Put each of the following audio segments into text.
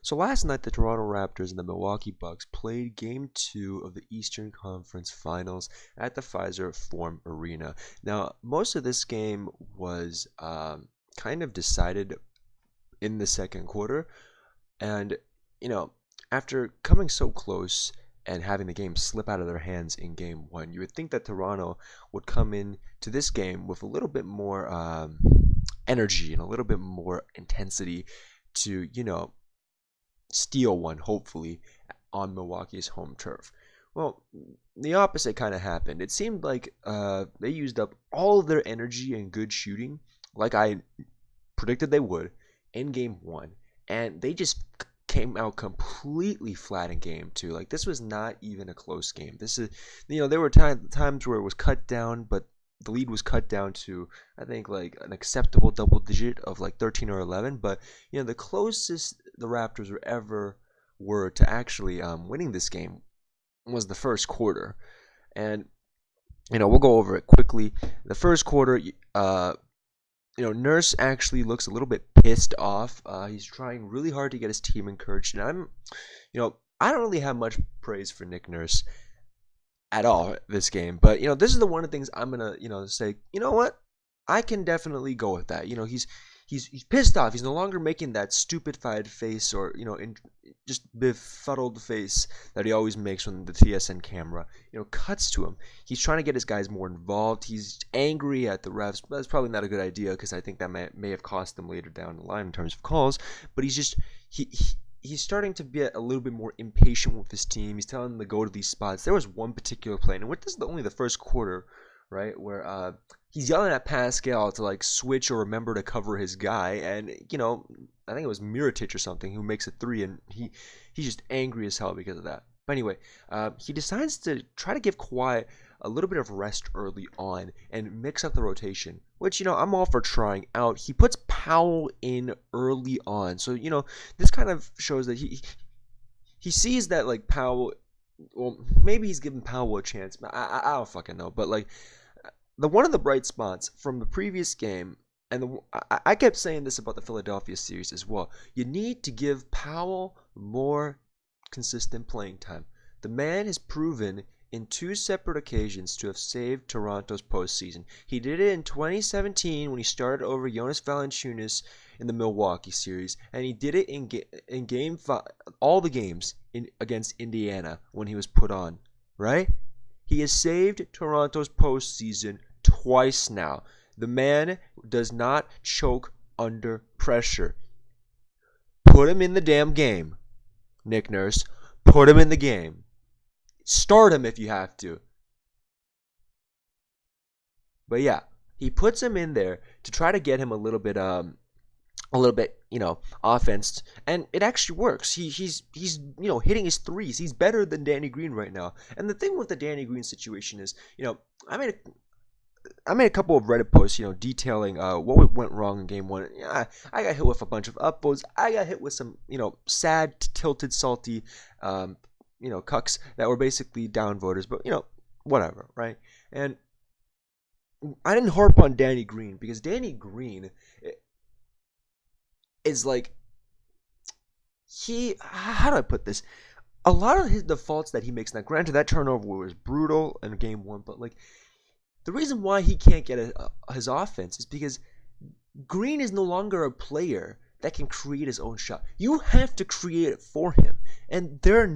So last night, the Toronto Raptors and the Milwaukee Bucks played Game 2 of the Eastern Conference Finals at the Pfizer Forum Arena. Now, most of this game was kind of decided in the second quarter, and you know, after coming so close and having the game slip out of their hands in Game 1, you would think that Toronto would come in to this game with a little bit more energy and a little bit more intensity to, steal one, hopefully, on Milwaukee's home turf. Well, the opposite kind of happened. It seemed like they used up all of their energy and good shooting, like I predicted they would, in Game 1, and they just came out completely flat in Game 2. Like, this was not even a close game. This is, there were times where it was cut down, but the lead was cut down to, I think, like an acceptable double digit of like 13 or 11. But the closest the Raptors were to actually winning this game was the first quarter. And we'll go over it quickly. The first quarter, Nurse actually looks a little bit pissed off. He's trying really hard to get his team encouraged, and I don't really have much praise for Nick Nurse at all this game. But this is the one of the things I'm gonna say. You know what? I can definitely go with that. He's pissed off. He's no longer making that stupefied face or just befuddled face that he always makes when the TSN camera cuts to him. He's trying to get his guys more involved. He's angry at the refs. That's probably not a good idea because I think that may have cost them later down the line in terms of calls. But he's starting to get a little bit more impatient with his team. He's telling them to go to these spots. There was one particular play, and this is only the first quarter, right, where he's yelling at Pascal to like switch or remember to cover his guy, and I think it was Mirotic or something who makes a three, and he's just angry as hell because of that. But anyway, he decides to try to give Kawhi a little bit of rest early on and mix up the rotation, which I'm all for trying out. He puts Powell in early on, so this kind of shows that he sees that like Powell. Well, maybe he's giving Powell a chance. I don't fucking know, but like. One of the bright spots from the previous game, and I kept saying this about the Philadelphia series as well, you need to give Powell more consistent playing time. The man has proven in two separate occasions to have saved Toronto's postseason. He did it in 2017 when he started over Jonas Valanciunas in the Milwaukee series, and he did it in Game 5, all the games against Indiana when he was put on, right? He has saved Toronto's postseason twice now. The man does not choke under pressure. Put him in the damn game, Nick Nurse. Put him in the game. Start him if you have to. But yeah, he puts him in there to try to get him a little bit offense, and it actually works. He's hitting his threes. He's better than Danny Green right now. And the thing with the Danny Green situation is, I made a couple of Reddit posts, detailing what went wrong in Game 1. Yeah, I got hit with a bunch of upvotes. I got hit with some, sad, tilted, salty, cucks that were basically downvoters. But whatever, right? And I didn't harp on Danny Green because Danny Green is like, how do I put this? A lot of the faults that he makes, now granted that turnover was brutal in Game 1, but like, the reason why he can't get his offense is because Green is no longer a player that can create his own shot. You have to create it for him. And there are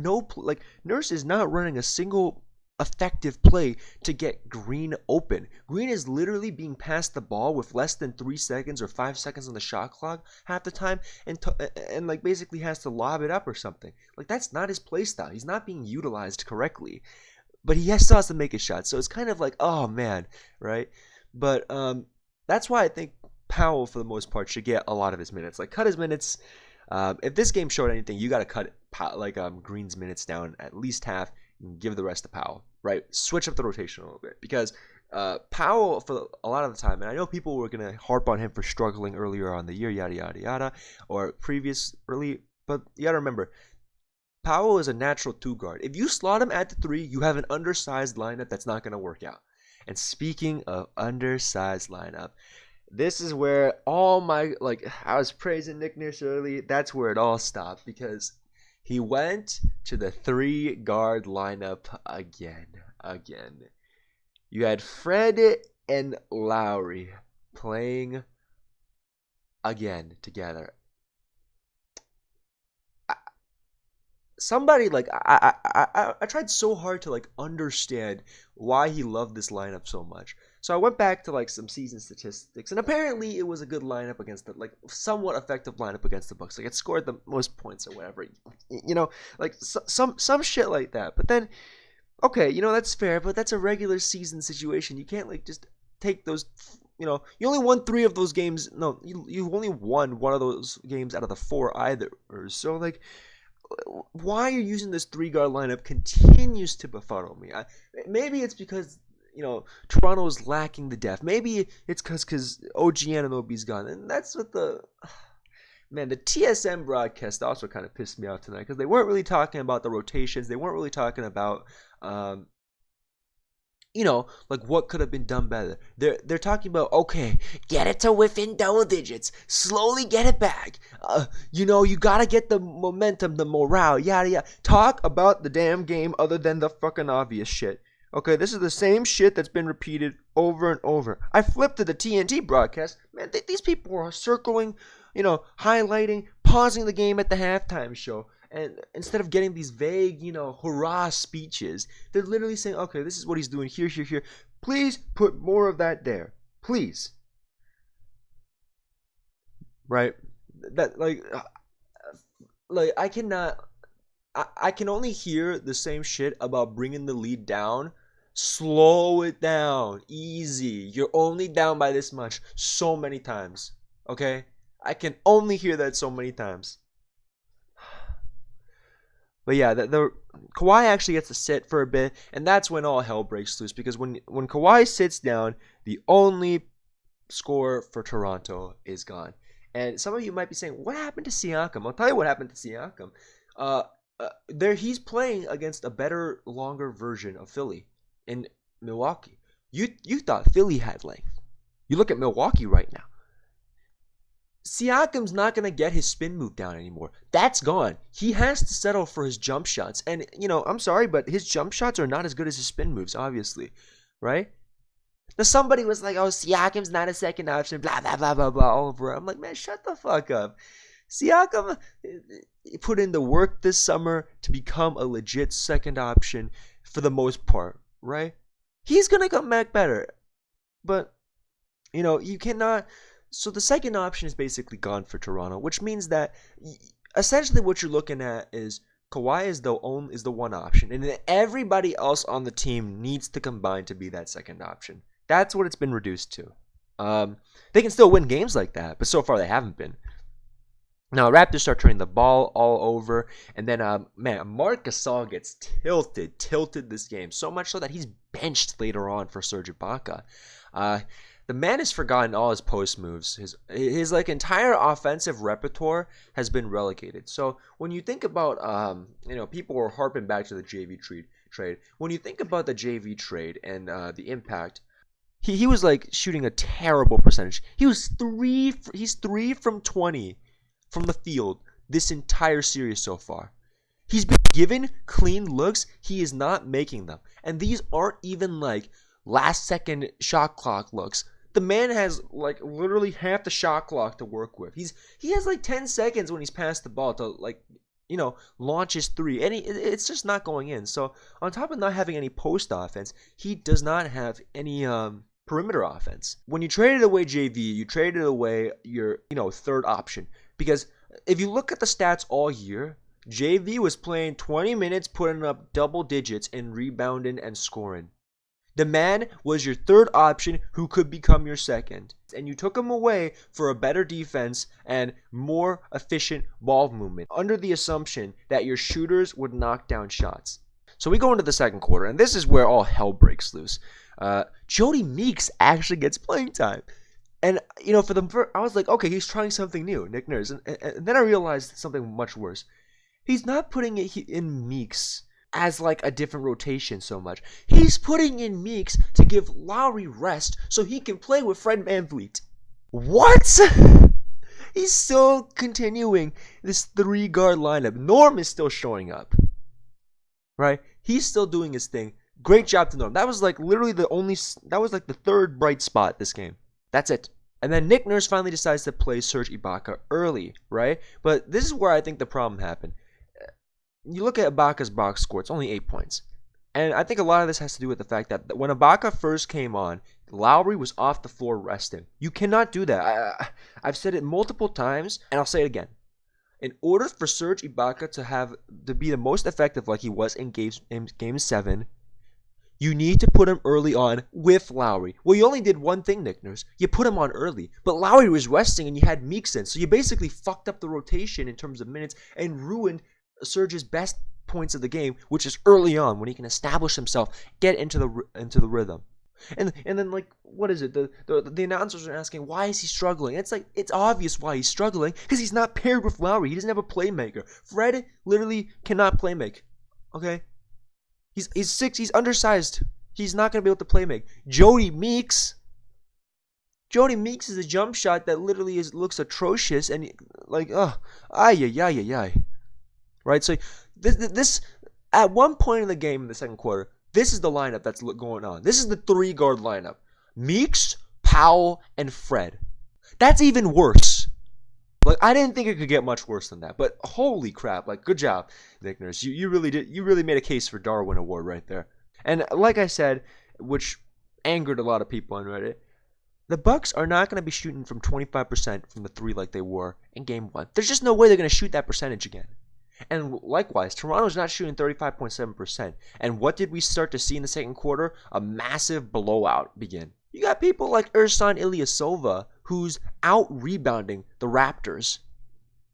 Nurse is not running a single effective play to get Green open. Green is literally being passed the ball with less than 3 seconds or 5 seconds on the shot clock half the time, and like basically has to lob it up or something. Like, that's not his play style. He's not being utilized correctly. But he still has to make a shot, so it's kind of like, oh man, right? But that's why I think Powell, for the most part, should get a lot of his minutes. Like, cut his minutes. If this game showed anything, you got to cut Green's minutes down at least half and give the rest to Powell, right? Switch up the rotation a little bit, because Powell, for a lot of the time, and I know people were gonna harp on him for struggling earlier on the year, yada yada yada, or but you gotta remember, Powell is a natural two guard. If you slot him at the three, you have an undersized lineup that's not going to work out. And speaking of undersized lineup, This is where all my, like, I was praising Nick Nurse early. That's where it all stopped because he went to the three guard lineup again. Again. You had Fred and Lowry playing again together. Somebody, like, I tried so hard to, like, understand why he loved this lineup so much. So I went back to, like, some season statistics, and apparently it was a good lineup against the, like, somewhat effective lineup against the Bucks. Like, it scored the most points or whatever, like, some shit like that. But then, okay, that's fair, but that's a regular season situation. You can't, like, just take those. You only won 3 of those games. No, you only won one of those games out of the 4 either. So, like, why are you using this 3 guard lineup continues to befuddle me. Maybe it's because Toronto is lacking the depth. Maybe it's because OG Anunoby's gone, and that's what the man. The TSM broadcast also kind of pissed me off tonight because they weren't really talking about the rotations. They weren't really talking about like what could have been done better. They're talking about, okay, get it to within double digits, slowly get it back. You gotta get the momentum, the morale, yada yada. Talk about the damn game other than the fucking obvious shit. Okay, this is the same shit that's been repeated over and over. I flipped to the TNT broadcast. Man, these people are circling, highlighting, pausing the game at the halftime show. And instead of getting these vague, hurrah speeches, they're literally saying, okay, this is what he's doing here, here, here. Please put more of that there. Please. Right? That, like I cannot, I can only hear the same shit about bringing the lead down. Slow it down. Easy. You're only down by this much so many times. Okay? I can only hear that so many times. But yeah, the Kawhi actually gets to sit for a bit, and that's when all hell breaks loose. Because when Kawhi sits down, the only score for Toronto is gone. And some of you might be saying, "What happened to Siakam?" I'll tell you what happened to Siakam. There he's playing against a better, longer version of Philly in Milwaukee. You thought Philly had length. You look at Milwaukee right now. Siakam's not going to get his spin move down anymore. That's gone. He has to settle for his jump shots. And, I'm sorry, but his jump shots are not as good as his spin moves, obviously. Right? Now, somebody was like, oh, Siakam's not a second option, blah, blah, blah, blah, blah, all over. I'm like, man, shut the fuck up. Siakam put in the work this summer to become a legit second option for the most part, right? He's going to come back better. But, you cannot. So the second option is basically gone for Toronto, which means that essentially what you're looking at is Kawhi is the one option, and then everybody else on the team needs to combine to be that second option. That's what it's been reduced to. They can still win games like that, but so far they haven't been. Now, Raptors start turning the ball all over, and then, Marc Gasol gets tilted this game, so much so that he's benched later on for Serge Ibaka. The man has forgotten all his post moves. His like entire offensive repertoire has been relegated. So when you think about, people were harping back to the JV trade. When you think about the JV trade and the impact, he was like shooting a terrible percentage. He's 3 from 20 from the field this entire series so far. He's been given clean looks. He is not making them, and these aren't even like last second shot clock looks. The man has like literally half the shot clock to work with. He has like 10 seconds when he's passed the ball to launch his 3, and it's just not going in. So on top of not having any post offense, he does not have any perimeter offense. When you traded away JV, you traded away your third option, because if you look at the stats all year, JV was playing 20 minutes, putting up double digits in rebounding and scoring. The man was your third option who could become your second. And you took him away for a better defense and more efficient ball movement under the assumption that your shooters would knock down shots. So we go into the second quarter, and this is where all hell breaks loose. Jody Meeks actually gets playing time. And, I was like, okay, he's trying something new, Nick Nurse. And then I realized something much worse. He's not putting it in Meeks as like a different rotation so much. He's putting in Meeks to give Lowry rest so he can play with Fred VanVleet. What? He's still continuing this 3-guard lineup. Norm is still showing up. Right? He's still doing his thing. Great job to Norm. That was like literally that was like the third bright spot this game. That's it. And then Nick Nurse finally decides to play Serge Ibaka early, right? But this is where I think the problem happened. You look at Ibaka's box score, it's only 8 points. And I think a lot of this has to do with the fact that when Ibaka first came on, Lowry was off the floor resting. You cannot do that. I've said it multiple times, and I'll say it again. In order for Serge Ibaka to be the most effective like he was in game 7, you need to put him early on with Lowry. Well, you only did one thing, Nick Nurse. You put him on early. But Lowry was resting and you had Meeks in. So you basically fucked up the rotation in terms of minutes and ruined Serge's best points of the game, which is early on when he can establish himself, get into the rhythm. And then, like, what is it? The announcers are asking, why is he struggling? It's like, it's obvious why he's struggling, because he's not paired with Lowry. He doesn't have a playmaker. Fred literally cannot playmake. Okay? He's 6', he's undersized. He's not going to be able to playmake. Jody Meeks is a jump shot that literally looks atrocious, and like, right? So this at one point in the game in the second quarter, this is the lineup that's going on. This is the 3-guard lineup. Meeks, Powell, and Fred. That's even worse. Like, I didn't think it could get much worse than that. But holy crap, like, good job, Nick Nurse. You really made a case for Darwin Award right there. And like I said, which angered a lot of people on Reddit, the Bucks are not going to be shooting from 25% from the 3 like they were in game 1. There's just no way they're going to shoot that percentage again. And likewise, Toronto's not shooting 35.7%. And what did we start to see in the second quarter? A massive blowout begin. You got people like Ersan Ilyasova, who's out-rebounding the Raptors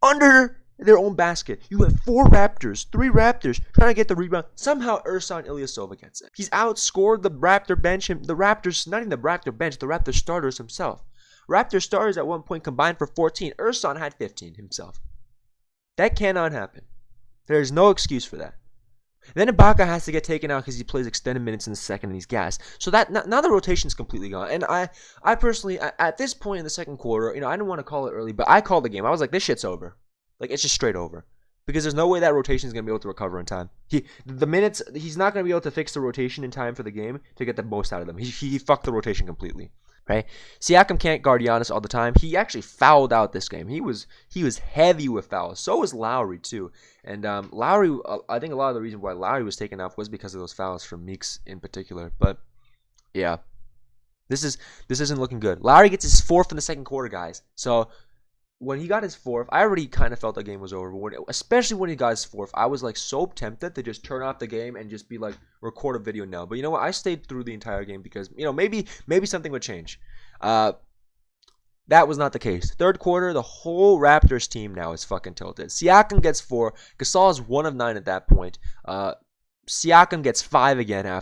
under their own basket. You have 3 Raptors trying to get the rebound. Somehow Ersan Ilyasova gets it. He's outscored the Raptor bench, the Raptors, not even the Raptor bench, the Raptor starters himself. Raptor starters at one point combined for 14. Ersan had 15 himself. That cannot happen. There's no excuse for that. Then Ibaka has to get taken out because he plays extended minutes in the second and he's gassed. So that now the rotation's completely gone. And I personally, at this point in the second quarter, I didn't want to call it early, but I called the game. I was like, this shit's over. Like, it's just straight over. Because there's no way that rotation is going to be able to recover in time. He's not going to be able to fix the rotation in time for the game to get the most out of them. He fucked the rotation completely. Right? Siakam can't guard Giannis all the time. He actually fouled out this game. He was heavy with fouls. So was Lowry too. And Lowry, I think a lot of the reason why Lowry was taken off was because of those fouls from Meeks in particular. But yeah, this isn't looking good. Lowry gets his 4th in the second quarter, guys. So when he got his 4th, I already kind of felt the game was over. Especially when he got his 4th, I was like so tempted to just turn off the game and just be like, record a video now. But you know what? I stayed through the entire game because maybe something would change. That was not the case. Third quarter, the whole Raptors team now is fucking tilted. Siakam gets 4. Gasol is 1 of 9 at that point. Siakam gets 5 again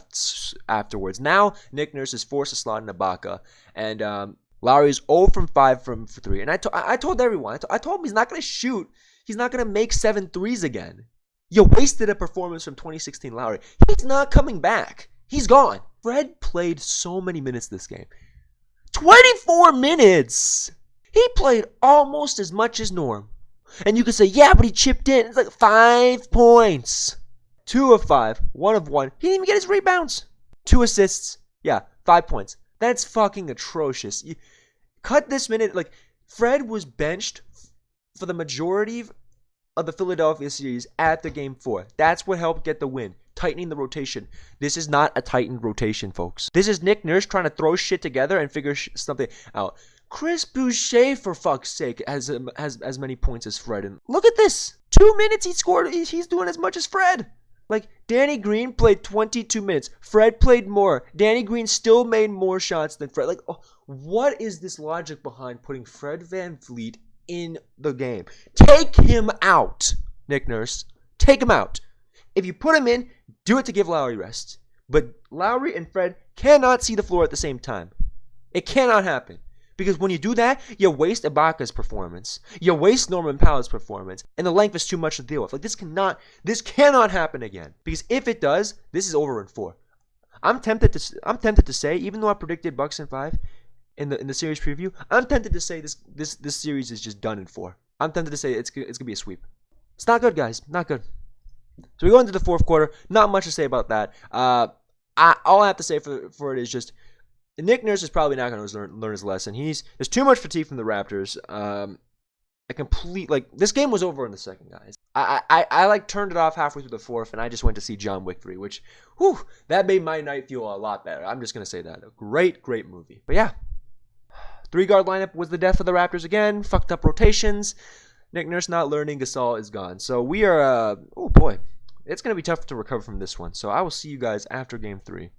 afterwards. Now Nick Nurse is forced to slot in Ibaka, and Lowry's 0 from 5 for 3. And I told everyone, I told him he's not going to shoot. He's not going to make 7 threes again. You wasted a performance from 2016 Lowry. He's not coming back. He's gone. Fred played so many minutes this game. 24 minutes! He played almost as much as Norm. And you could say, yeah, but he chipped in. It's like 5 points. 2 of 5. 1 of 1. He didn't even get his rebounds. 2 assists. Yeah, 5 points. That's fucking atrocious. You cut this minute. Like, Fred was benched for the majority of the Philadelphia series after Game 4. That's what helped get the win. Tightening the rotation. This is not a tightened rotation, folks. This is Nick Nurse trying to throw shit together and figure something out. Chris Boucher, for fuck's sake, has as many points as Fred. And look at this. 2 minutes he scored. He's doing as much as Fred. Like, Danny Green played 22 minutes. Fred played more. Danny Green still made more shots than Fred. Like, what is this logic behind putting Fred VanVleet in the game? Take him out, Nick Nurse. Take him out. If you put him in, do it to give Lowry rest. But Lowry and Fred cannot see the floor at the same time. It cannot happen. Because when you do that, you waste Ibaka's performance. You waste Norman Powell's performance. And the length is too much to deal with. Like, this cannot happen again. Because if it does, this is over in 4. I'm tempted to say, even though I predicted Bucks in 5, in the series preview, I'm tempted to say this series is just done in 4. I'm tempted to say it's gonna be a sweep. It's not good, guys. Not good. So we go into the fourth quarter. Not much to say about that. All I have to say for it is just Nick Nurse is probably not going to learn his lesson. There's too much fatigue from the Raptors. This game was over in the second, guys. I turned it off halfway through the fourth, and I just went to see John Wick 3, which, that made my night feel a lot better. I'm just gonna say that. A great movie. But yeah, 3-guard lineup was the death of the Raptors again. Fucked up rotations. Nick Nurse not learning. Gasol is gone. So we are. Oh boy, it's gonna be tough to recover from this one. So I will see you guys after Game 3.